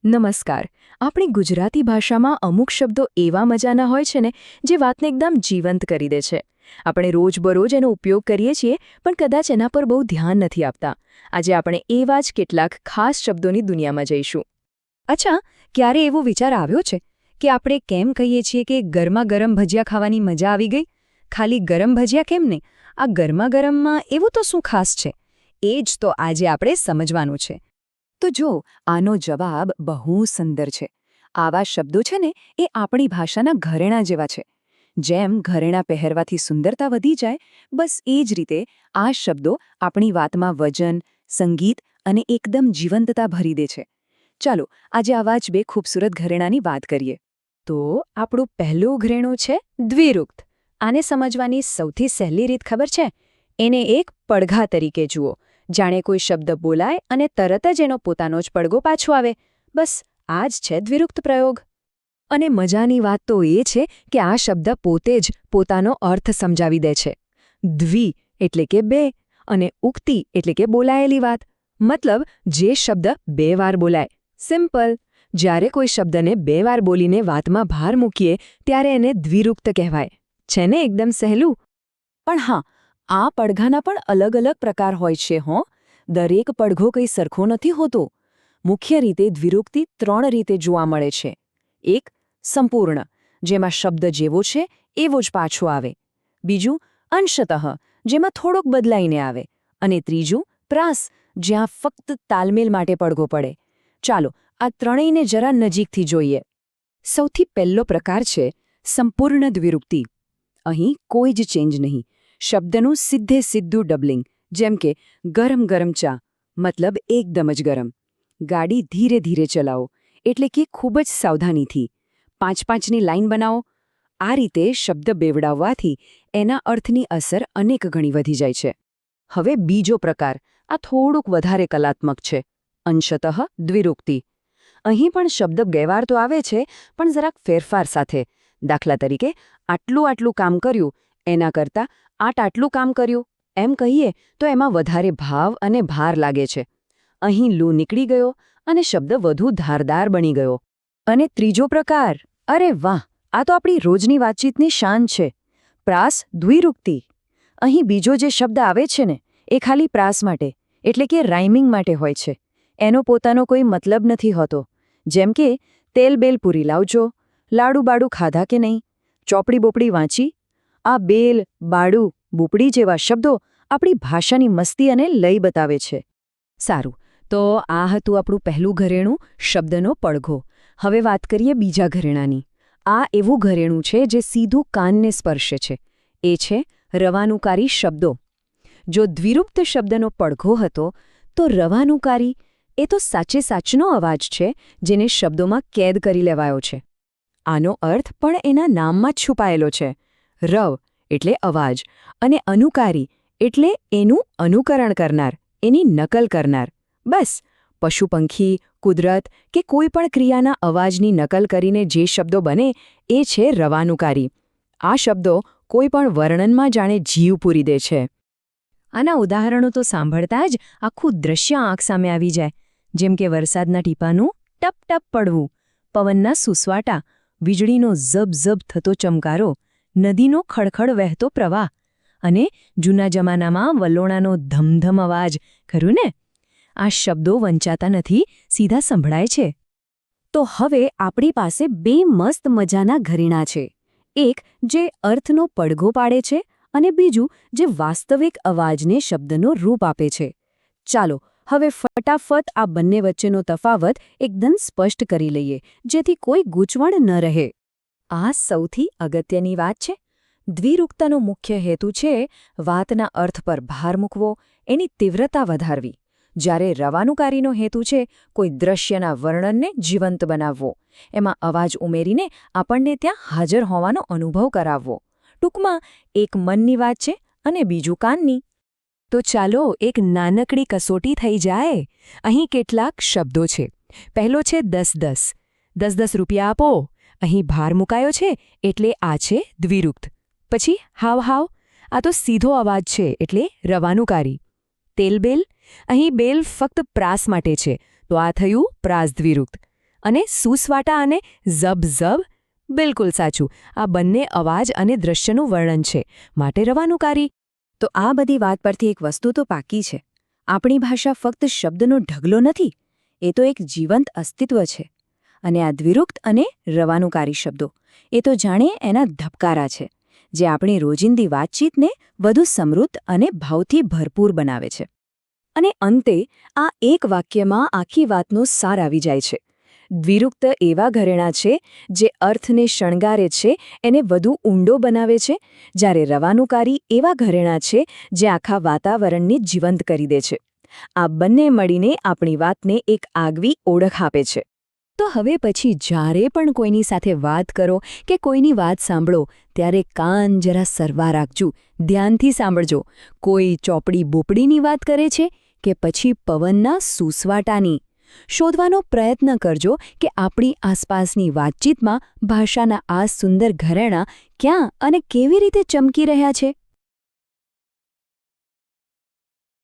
નમસ્કાર. આપણી ગુજરાતી ભાષામાં અમુક શબ્દો એવા મજાના હોય છે ને જે વાતને એકદમ જીવંત કરી દે છે. આપણે રોજબરોજ એનો ઉપયોગ કરીએ છીએ પણ કદાચ એના પર બહુ ધ્યાન નથી આપતા. આજે આપણે એવા જ કેટલાક ખાસ શબ્દોની દુનિયામાં જઈશું. અચ્છા, ક્યારે એવો વિચાર આવ્યો છે કે આપણે કેમ કહીએ છીએ કે ગરમા ગરમ ભજીયા ખાવાની મજા આવી ગઈ? ખાલી ગરમ ભજીયા કેમ ને? આ ગરમા ગરમમાં એવું તો શું ખાસ છે? એ જ તો આજે આપણે સમજવાનું છે. તો જો, આનો જવાબ બહુ સુંદર છે. આવા શબ્દો છે ને એ આપણી ભાષાના ઘરેણાં જેવા છે. જેમ ઘરેણાં પહેરવાથી સુંદરતા વધી જાય, બસ એ જ રીતે આ શબ્દો આપણી વાતમાં વજન, સંગીત અને એકદમ જીવંતતા ભરી દે છે. ચાલો, આજે આવા જ બે ખૂબસૂરત ઘરેણાંની વાત કરીએ. તો આપણું પહેલું ઘરેણું છે દ્વિરુક્ત. આને સમજવાની સૌથી સહેલી રીત ખબર છે? એને એક પડઘા તરીકે જુઓ. જાણે કોઈ શબ્દ બોલાય અને તરત જ એનો પોતાનો જ પડઘો પાછો આવે. બસ આ જ છે દ્વિરુક્ત પ્રયોગ. અને મજાની વાત તો એ છે કે આ શબ્દ પોતે જ પોતાનો અર્થ સમજાવી દે છે. દ્વિ એટલે કે બે અને ઉક્તિ એટલે કે બોલાયેલી વાત. મતલબ જે શબ્દ બે વાર બોલાય. સિમ્પલ. જ્યારે કોઈ શબ્દને બે વાર બોલીને વાતમાં ભાર મૂકીએ ત્યારે એને દ્વિરુક્ત કહેવાય. છે ને એકદમ સહેલું? પણ હા, આ પડઘાના પણ અલગ અલગ પ્રકાર હોય છે હો. દરેક પડઘો કંઈ સરખો નથી હોતો. મુખ્ય રીતે દ્વિરુક્તિ 3 રીતે જોવા મળે છે. એક, સંપૂર્ણ, જેમાં શબ્દ જેવો છે એવો જ પાછો આવે. બીજું, અંશતઃ, જેમાં થોડોક બદલાઈને આવે. અને ત્રીજું, પ્રાસ, જ્યાં ફક્ત તાલમેલ માટે પડઘો પડે. ચાલો, આ ત્રણેયને જરા નજીકથી જોઈએ. સૌથી પહેલો પ્રકાર છે સંપૂર્ણ દ્વિરુક્તિ. અહીં કોઈ જ ચેન્જ નહીં. શબ્દનું સીધું ડબલિંગ. જેમ કે ગરમ ગરમ ચા, મતલબ એકદમ જ ગરમ. ગાડી ધીરે ધીરે ચલાવો, એટલે કે ખૂબ જ સાવધાનીથી. 5-5ની લાઈન બનાવો. આ રીતે શબ્દ બેવડાવવાથી એના અર્થની અસર અનેક ગણી વધી જાય છે. હવે બીજો પ્રકાર, આ થોડુંક વધારે કલાત્મક છે. અંશતઃ દ્વિરુક્તિ. અહીં પણ શબ્દ બે વાર તો આવે છે, પણ જરાક ફેરફાર સાથે. દાખલા તરીકે, આટલું કામ કર્યું એના કરતાં આટલું કામ કર્યું એમ કહીએ તો એમાં વધારે ભાવ અને ભાર લાગે છે. અહીં લૂ નીકળી ગયો અને શબ્દ વધુ ધારદાર બની ગયો. અને ત્રીજો પ્રકાર, અરે વાહ, આ તો આપણી રોજની વાતચીતની શાન છે. પ્રાસ દ્વિરુક્તિ. અહીં બીજો જે શબ્દ આવે છે ને એ ખાલી પ્રાસ માટે, એટલે કે રાઇમિંગ માટે હોય છે. એનો પોતાનો કોઈ મતલબ નથી હોતો. જેમ કે તેલ બેલ પૂરી લાવજો, લાડુ બાડુ ખાધા કે નહીં, ચોપડી બોપડી વાંચી. આ બેલ, બાડુ, બુપડી જેવા શબ્દો આપણી ભાષાની મસ્તી અને લય બતાવે છે. સારું, તો આ હતું આપણું પહેલું ઘરેણું, શબ્દનો પડઘો. હવે વાત કરીએ બીજા ઘરેણાની. આ એવું ઘરેણું છે જે સીધું કાનને સ્પર્શે છે. એ છે રવાનુકારી શબ્દો. જો દ્વિરુક્ત શબ્દનો પડઘો હતો, તો રવાનુકારી એ તો સાચેનો અવાજ છે જેને શબ્દોમાં કેદ કરી લેવાયો છે. આનો અર્થ પણ એના નામમાં જ છુપાયેલો છે. રવ એટલે અવાજ અને અનુકારી એટલે એનું અનુકરણ કરનાર, એની નકલ કરનાર. બસ, પશુપંખી, કુદરત કે કોઈ પણ ક્રિયાના અવાજની નકલ કરીને જે શબ્દો બને એ છે રવાનુકારી. આ શબ્દો કોઈ પણ વર્ણનમાં જાણે જીવ પૂરી દે છે. આના ઉદાહરણો તો સાંભળતા જ આખું દ્રશ્ય આંખ સામે આવી જાય. જેમ કે વરસાદના ટીપાનું ટપ ટપ પડવું, પવનના સુસવાટા, વીજળીનો ઝબ થતો ચમકારો, નદીનો ખડખડ વહેતો પ્રવાહ અને જૂના જમાનામાં વલોણાનો ધમધમ અવાજ. ખરું ને? આ શબ્દો વંચાતા નથી, સીધા સંભળાય છે. તો હવે આપણી પાસે બે મસ્ત મજાના ઘરેણાં છે. એક જે અર્થનો પડઘો પાડે છે અને બીજું જે વાસ્તવિક અવાજને શબ્દનો રૂપ આપે છે. ચાલો હવે ફટાફટ આ બંને વચ્ચેનો તફાવત એકદમ સ્પષ્ટ કરી લઈએ, જેથી કોઈ ગૂંચવણ ન રહે. આ સૌથી અગત્યની વાત છે. દ્વિરુક્તનો મુખ્ય હેતુ છે વાતના અર્થ પર ભાર મૂકવો, એની તીવ્રતા વધારવી. જ્યારે રવાનુકારીનો હેતુ છે કોઈ દ્રશ્યના વર્ણનને જીવંત બનાવવો, એમાં અવાજ ઉમેરીને આપણને ત્યાં હાજર હોવાનો અનુભવ કરાવવો. ટૂંકમાં એક મનની વાત છે અને બીજું કાનની. તો ચાલો એક નાનકડી કસોટી થઈ જાય. અહીં કેટલાક શબ્દો છે. પહેલો છે 10-10. 10-10 રૂપિયા આપો. અહીં ભાર મુકાયો છે એટલે આ છે દ્વિરુક્ત. પછી હાવ, આ તો સીધો અવાજ છે એટલે રવાનુકારી. તેલ બેલ, અહીં બેલ ફક્ત પ્રાસ માટે છે તો આ થયું પ્રાસ દ્વિરુક્ત. અને સુસવાટા અને ઝબ બિલકુલ સાચું. આ બંને અવાજ અને દ્રશ્યનું વર્ણન છે, માટે રવાનુકારી. તો આ બધી વાત પરથી એક વસ્તુ તો પાકી છે. આપણી ભાષા ફક્ત શબ્દનો ઢગલો નથી, એ તો એક જીવંત અસ્તિત્વ છે. અને આ દ્વિરુક્ત અને રવાનુકારી શબ્દો એ તો જાણે એના ધબકારા છે, જે આપણી રોજિંદી વાતચીતને વધુ સમૃદ્ધ અને ભાવથી ભરપૂર બનાવે છે. અને અંતે આ એક વાક્યમાં આખી વાતનો સાર આવી જાય છે. દ્વિરુક્ત એવા ઘરેણાં છે જે અર્થને શણગારે છે, એને વધુ ઊંડો બનાવે છે, જ્યારે રવાનુકારી એવા ઘરેણાં છે જે આખા વાતાવરણને જીવંત કરી દે છે. આ બંને મળીને આપણી વાતને એક આગવી ઓળખ આપે છે. તો હવે પછી જ્યારે પણ કોઈની સાથે વાત કરો કે કોઈની વાત સાંભળો, ત્યારે કાન જરા સરવા રાખજો, ધ્યાનથી સાંભળજો. કોઈ ચોપડી બોપડીની વાત કરે છે કે પછી પવનના સુસવાટાની? શોધવાનો પ્રયત્ન કરજો કે આપણી આસપાસની વાતચીતમાં ભાષાના આ સુંદર ઘરેણાં ક્યાં અને કેવી રીતે ચમકી રહ્યા છે.